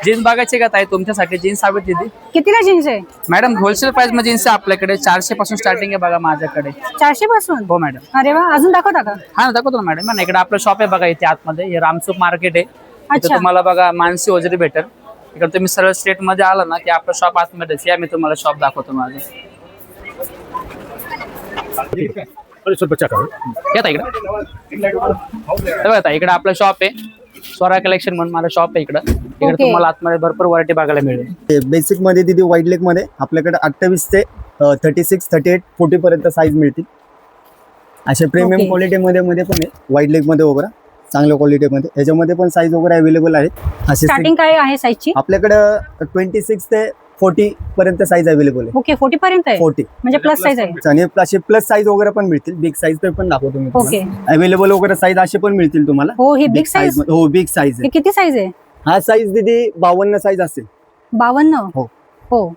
Jeans बघायचे का ताई तुमच्यासाठी जीन्स हवी तिथे? कितीला जीन्स आहे? मॅडम होलसेल प्राइस मध्ये जीन्स आपल्याकडे 400 पासून स्टार्टिंग आहे बघा माझ्याकडे. 400 पासून? हो मॅडम. अरे वा, अजून दाखवता का? हा दाखवतो ना मॅडम. इकडे आपलं शॉप आहे बघा इथे आतमध्ये. हे रामचूक मार्केट आहे. इथे अच्छा. तुम्हाला बघा मानसी वजरी भेटेल. इकडे तुम्ही सरळ स्ट्रेट मध्ये आला ना की आपलं शॉप आतमध्ये या. मी तुम्हाला शॉप दाखवतो माझं. येता इकडे आपलं शॉप आहे स्वरा कलेक्शन म्हणून माझं शॉप आहे इकडे. इकडे Okay. तुम्हाला आतमध्ये भरपूर व्हरायटी बघायला मिळेल. बेसिक मध्ये दिदी वाईड लेग मध्ये आपल्याकडे 28 ते 36, 38, 40 पर्यंत साईज मिळतील. असे प्रीमियम Okay. क्वालिटी मध्ये पण आहे वाईड लेग मध्ये वगैरे चांगल्या क्वालिटी मध्ये. ह्याच्यामध्ये पण साईज वगैरे अवेलेबल आहे. असे स्टार्टिंग काय आहे साईजची? आपल्याकडे 26 ते 40 पर्यंत साईज अवेलेबल आहे. ओके, 40 पर्यंत आहे 40 म्हणजे प्लस साईज आहे. आणि असे प्लस साईज वगैरे पण मिळतील. बिग साईज पण दाखवतो मी ओके. अवेलेबल वगैरे साईज असे पण मिळतील तुम्हाला. हो, ही Big बिग साईज. size हो बिग साईज हे आहे. किती साईज आहे? हा साईज दिदी 52 साईज असेल. 52? हो. हो.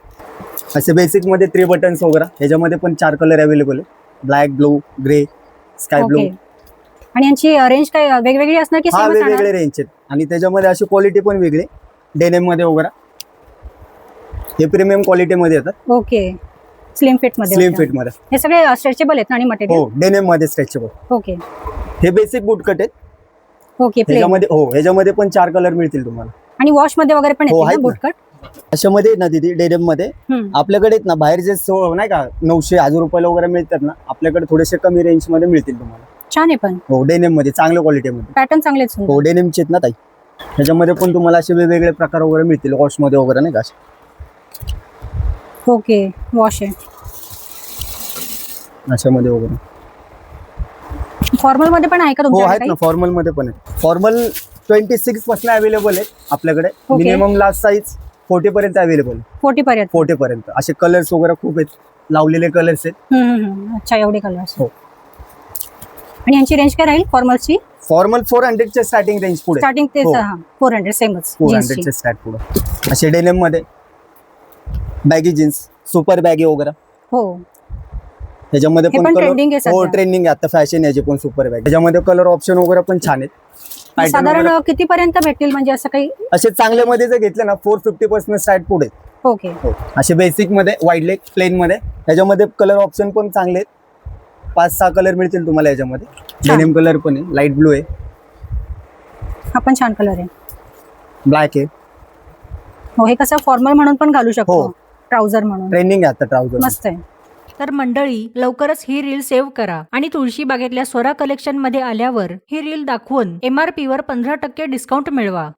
असे बेसिक मध्ये 3 बटन्स वगैरे ह्याच्यामध्ये पण 4 कलर अवेलेबल आहे. Black, blue, grey, sky blue. Okay. आणि यांची रेंज काय वेगवेगळी असणार की हा सेमच वेगवेगळे राहणार? रेंज आहेत आणि त्याच्यामध्ये अशी क्वालिटी पण वेगळी. डेनिम मध्ये वगैरे हे प्रीमियम क्वालिटी मध्ये येतात. ओके. स्लिम फिट मध्ये स्लिम होतं. फिट मध्ये. हे सगळे स्ट्रेचेबल आहेत ना आणि मटेरियल? हो डेनिम मध्ये स्ट्रेचेबल. ओके. हे बेसिक बूट कट आहेत. ओके. प्लेन. ह्याच्यामध्ये हो ह्याच्यामध्ये पण 4 कलर मिळतील तुम्हाला. आणि वॉश मध्ये वगैरे पण हो, येते आहेत ना ना. बुटकट? अशामध्ये ना दिदी डेनिम मध्ये आपल्याकडे आहेत ना बाहेर जे नाही का 900, 1000 रुपयाला वगैरे मिळतात ना आपल्याकडे थोडेसे कमी रेंज मध्ये मिळतील तुम्हाला. छान आहे पण हो डेनिम मध्ये चांगल्या क्वालिटी मध्ये. पॅटर्न चांगले आहेत सुंदर. हो डेनिमचे आहेत ना ताई. ह्याच्यामध्ये पण तुम्हाला असे वेगवेगळे प्रकार वगैरे मिळतील वॉश मध्ये वगैरे नाही का असे. ओके. वॉश आहे. अशामध्ये वगैरे फॉर्मल मध्ये पण आहे का हो तुमच्याकडे आहेत काही? ना. फॉर्मल मध्ये पण आहे. फॉर्मल 26 पासून अवेलेबल आहेत आपल्याकडे. Okay. मिनिमम लास्ट साईज 40 पर्यंत अवेलेबल आहे. 40 पर्यंत? 40 पर्यंत. असे कलर्स वगैरे खूप आहेत. लावलेले कलर्स आहेत. अच्छा, एवढे कलर्स. हो. आणि यांची रेंज काय राहील फॉर्मलची? फॉर्मल 400 चे स्टार्टिंग रेंज पुढे. स्टार्टिंग ते हो. 400 सेमच 400 चे स्टार्ट पुढे. असे डेनिम मध्ये बॅगी जीन्स सुपर बॅगी वगैरे हो. ह्याच्यामध्ये हे पण पण कलर trending आहे हो सध्या. ट्रेंडिंग आहे आता फॅशन याचे पण सुपर बॅग. ह्याच्यामध्ये कलर ऑप्शन वगैरे पण छान आहेत. Pattern साधारण वगैरे- किती पर्यंत भेटतील म्हणजे असं काही? असे चांगल्या मध्ये जर घेतले ना 450 पासून स्टार्ट पुढे. ओके. हो. असे बेसिक मध्ये वाईड लेग प्लेन मध्ये ह्याच्यामध्ये कलर ऑप्शन पण चांगले आहेत. 5-6 कलर मिळतील तुम्हाला याच्यामध्ये. डेनिम कलर पण आहे. लाईट ब्लू आहे. हा पण छान कलर आहे. ब्लॅक आहे. हो, हे कसं फॉर्मल म्हणून पण घालू शकतो. हो. ट्राउझर म्हणून ट्रेंडिंग आहे आता ट्राउझर. मस्त आहे. तर मंडळी लवकरच ही रील सेव्ह करा आणि तुळशी बागेतल्या स्वरा कलेक्शन मध्ये आल्यावर ही रील दाखवून MRP वर 15% डिस्काउंट मिळवा.